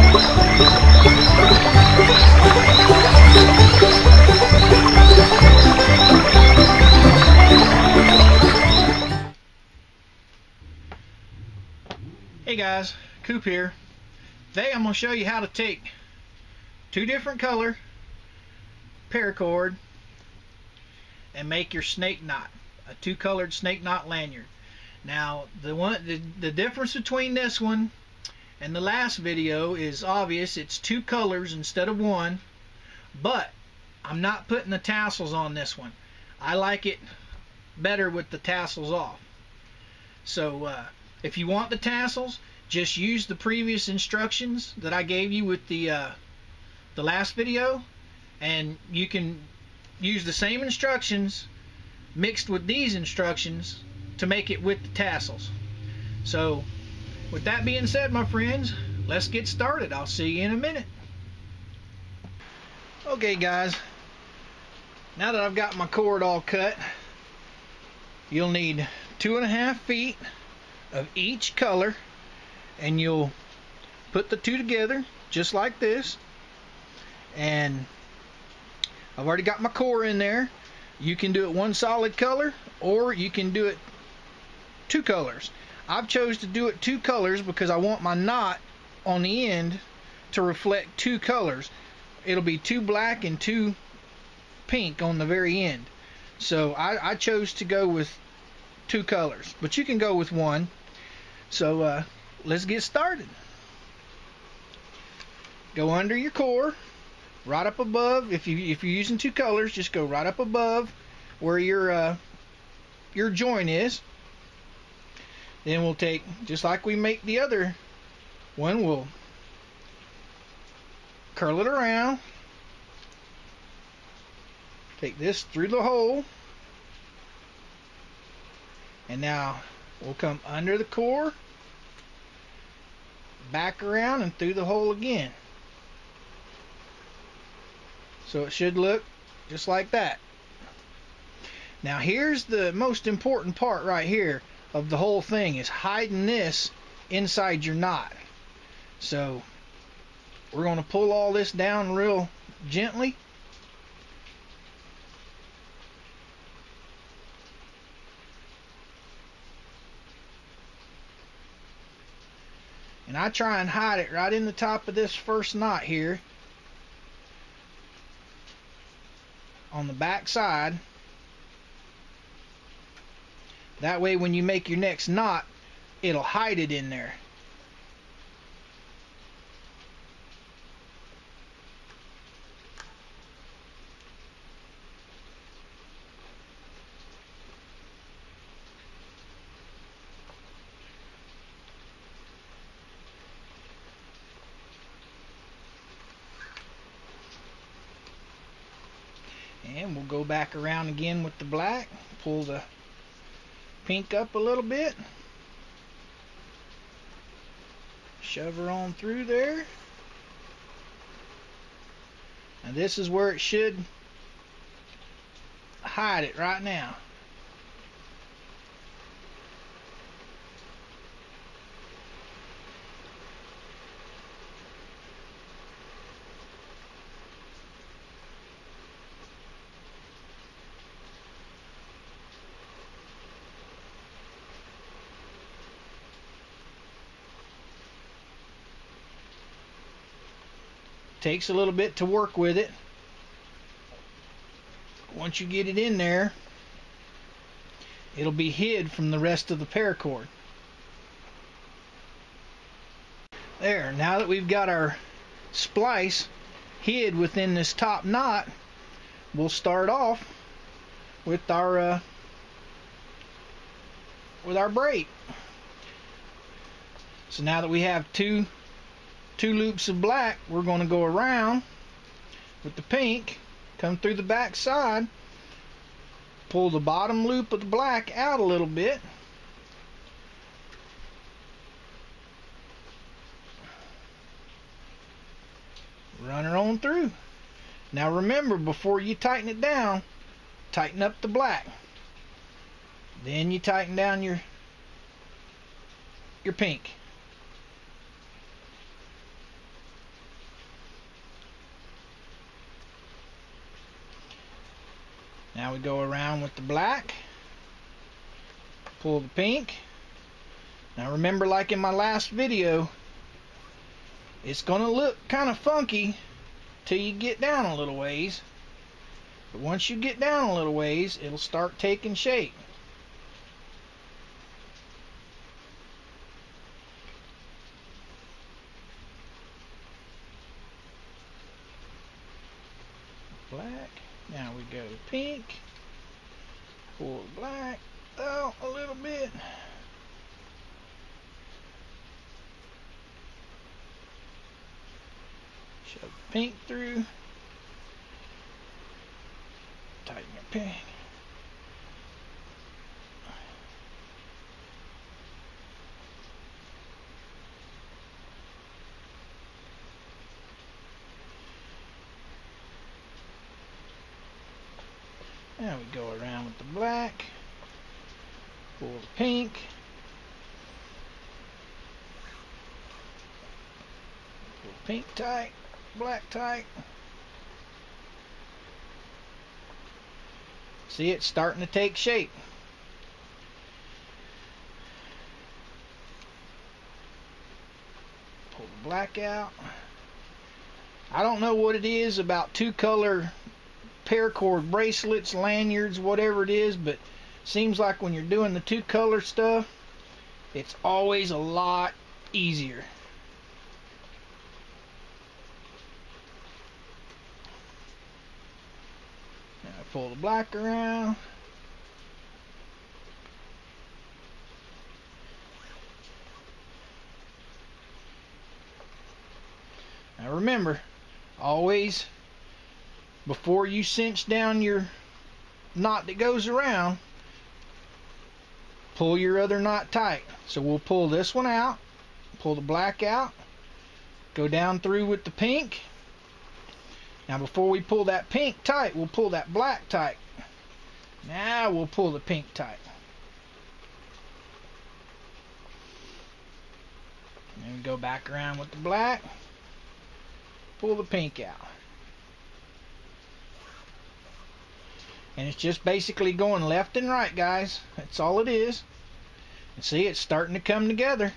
Hey guys, Coop here. Today I'm going to show you how to take two different color paracord and make your snake knot, a two-colored snake knot lanyard. Now the difference between this one and the last video is obvious. It's two colors instead of one, but I'm not putting the tassels on this one. I like it better with the tassels off. So if you want the tassels, just use the previous instructions that I gave you with the last video, and you can use the same instructions mixed with these instructions to make it with the tassels. So with that being said, my friends, let's get started. I'll see you in a minute. Okay guys, now that I've got my cord all cut, you'll need 2.5 feet of each color, and you'll put the two together just like this. And I've already got my core in there. You can do it one solid color, or you can do it two colors. I've chose to do it two colors because I want my knot on the end to reflect two colors. It'll be two black and two pink on the very end. So I chose to go with two colors, but you can go with one. So let's get started. Go under your core, right up above. If you're using two colors, just go right up above where your joint is. Then we'll take, just like we make the other one, we'll curl it around. Take this through the hole, and now we'll come under the core, back around and through the hole again. So it should look just like that. Now here's the most important part right here of the whole thing, is hiding this inside your knot. So we're going to pull all this down real gently. And I try and hide it right in the top of this first knot here on the back side. That way when you make your next knot, it'll hide it in there. And we'll go back around again with the black, pull the pink up a little bit, shove her on through there, and this is where it should hide it right now. Takes a little bit to work with it. Once you get it in there, it'll be hid from the rest of the paracord. There, now that we've got our splice hid within this top knot, we'll start off with our braid. So now that we have two loops of black, we're going to go around with the pink, come through the back side, pull the bottom loop of the black out a little bit, run her on through. Now remember, before you tighten it down, tighten up the black, then you tighten down your pink. Now we go around with the black, pull the pink. Now remember, like in my last video, it's gonna look kind of funky till you get down a little ways, but once you get down a little ways, it'll start taking shape. Black. Now we go to pink, pull the black out a little bit, shove the pink through, tighten your pink. Now we go around with the black, pull the pink, pull pink tight, black tight. See, it's starting to take shape. Pull the black out. I don't know what it is about two-color paracord bracelets, lanyards, whatever it is, but seems like when you're doing the two-color stuff, it's always a lot easier. Now pull the black around. Now remember, always, before you cinch down your knot that goes around, pull your other knot tight. So we'll pull this one out, pull the black out, go down through with the pink. Now before we pull that pink tight, we'll pull that black tight. Now we'll pull the pink tight. And then go back around with the black, pull the pink out. And it's just basically going left and right, guys. That's all it is. And see, it's starting to come together.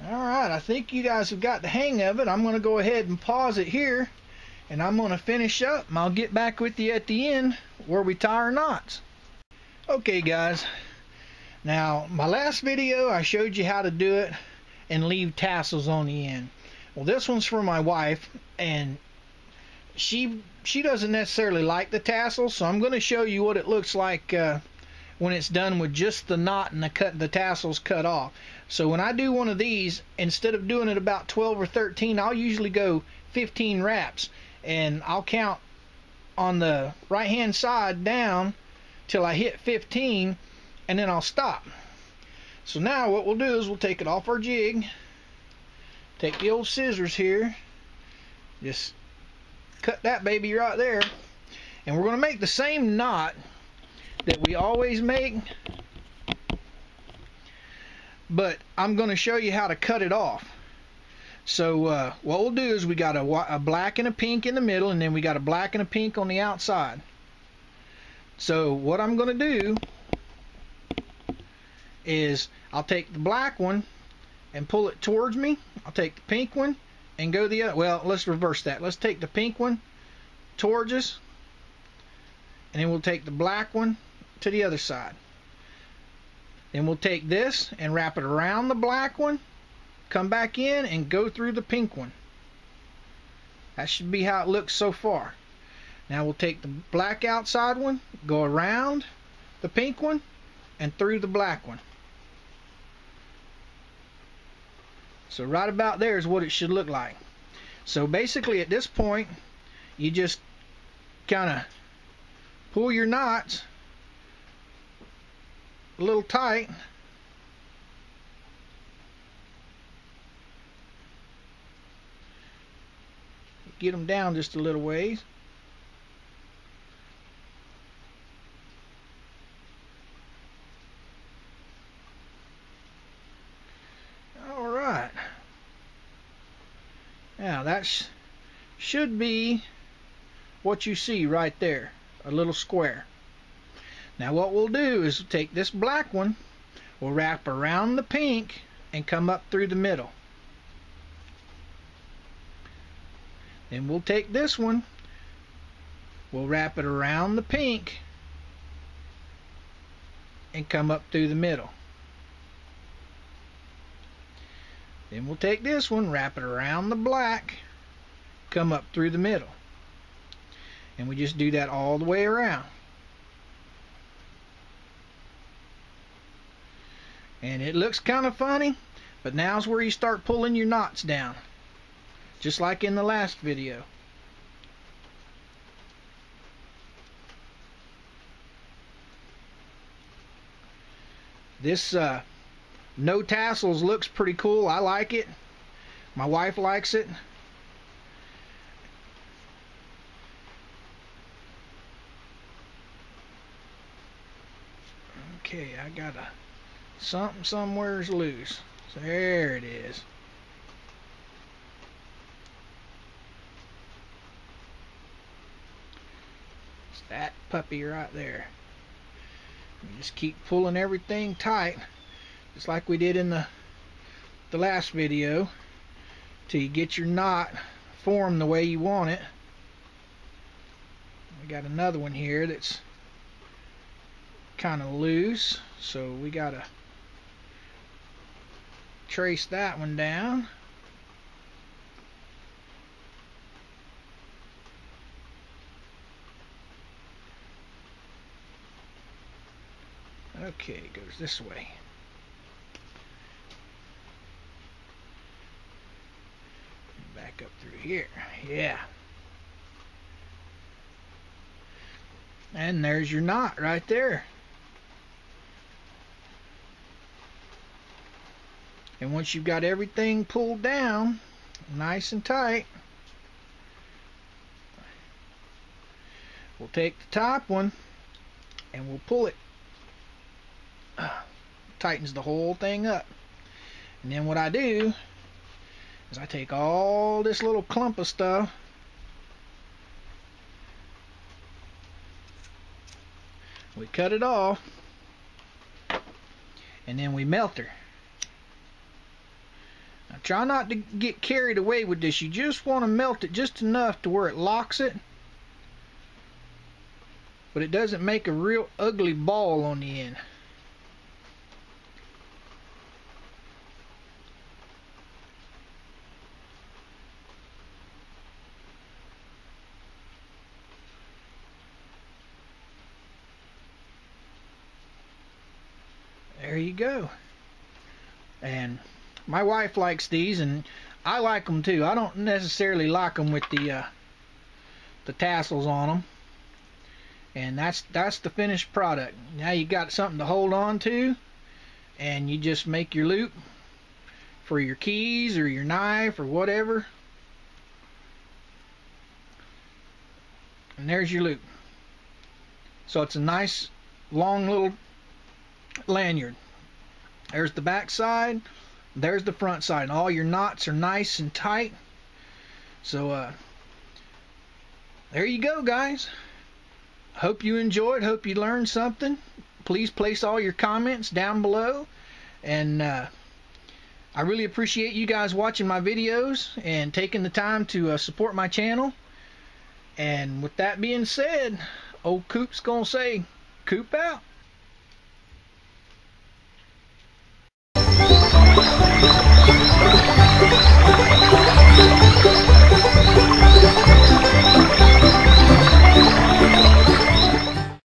Alright, I think you guys have got the hang of it. I'm going to go ahead and pause it here, and I'm going to finish up, and I'll get back with you at the end where we tie our knots. Okay guys, now my last video I showed you how to do it and leave tassels on the end. Well, this one's for my wife, and she doesn't necessarily like the tassels, so I'm going to show you what it looks like when it's done with just the knot and the tassels cut off. So when I do one of these, instead of doing it about 12 or 13, I'll usually go 15 wraps, and I'll count on the right hand side down till I hit 15, and then I'll stop. So now what we'll do is we'll take it off our jig, take the old scissors here, just cut that baby right there, and we're going to make the same knot that we always make, but I'm going to show you how to cut it off. So what we'll do is we got a black and a pink in the middle, and then we got a black and a pink on the outside. So what I'm going to do is I'll take the black one and pull it towards me. I'll take the pink one and go the other. Well, let's reverse that. Let's take the pink one towards us, and then we'll take the black one to the other side. Then we'll take this and wrap it around the black one, come back in and go through the pink one. That should be how it looks so far. Now we'll take the black outside one, go around the pink one, and through the black one. So right about there is what it should look like. So basically at this point, you just kind of pull your knots a little tight, get them down just a little ways. Alright. Now that should be what you see right there, a little square. Now what we'll do is take this black one, we'll wrap around the pink and come up through the middle. Then we'll take this one, we'll wrap it around the pink and come up through the middle. Then we'll take this one, wrap it around the black, come up through the middle. And we just do that all the way around. And it looks kind of funny, but now's where you start pulling your knots down, just like in the last video. This no tassels looks pretty cool. I like it. My wife likes it. Okay, I got something somewhere's loose. So there it is. It's that puppy right there. You just keep pulling everything tight, just like we did in the last video, till you get your knot formed the way you want it. We got another one here that's kind of loose, so we gotta trace that one down. Okay, it goes this way. Back up through here. Yeah. And there's your knot right there. And once you've got everything pulled down nice and tight, we'll take the top one and we'll pull it. Tightens the whole thing up. And then what I do is I take all this little clump of stuff, we cut it off, and then we melt her. Now try not to get carried away with this. You just want to melt it just enough to where it locks it, but it doesn't make a real ugly ball on the end. There you go. And my wife likes these, and I like them too. I don't necessarily like them with the tassels on them. And that's the finished product. Now you got something to hold on to, and you just make your loop for your keys or your knife or whatever. And there's your loop. So it's a nice long little lanyard. There's the back side, there's the front side, and all your knots are nice and tight. So there you go, guys. Hope you enjoyed, hope you learned something. Please place all your comments down below, and I really appreciate you guys watching my videos and taking the time to support my channel. And with that being said, old Coop's gonna say, Coop out.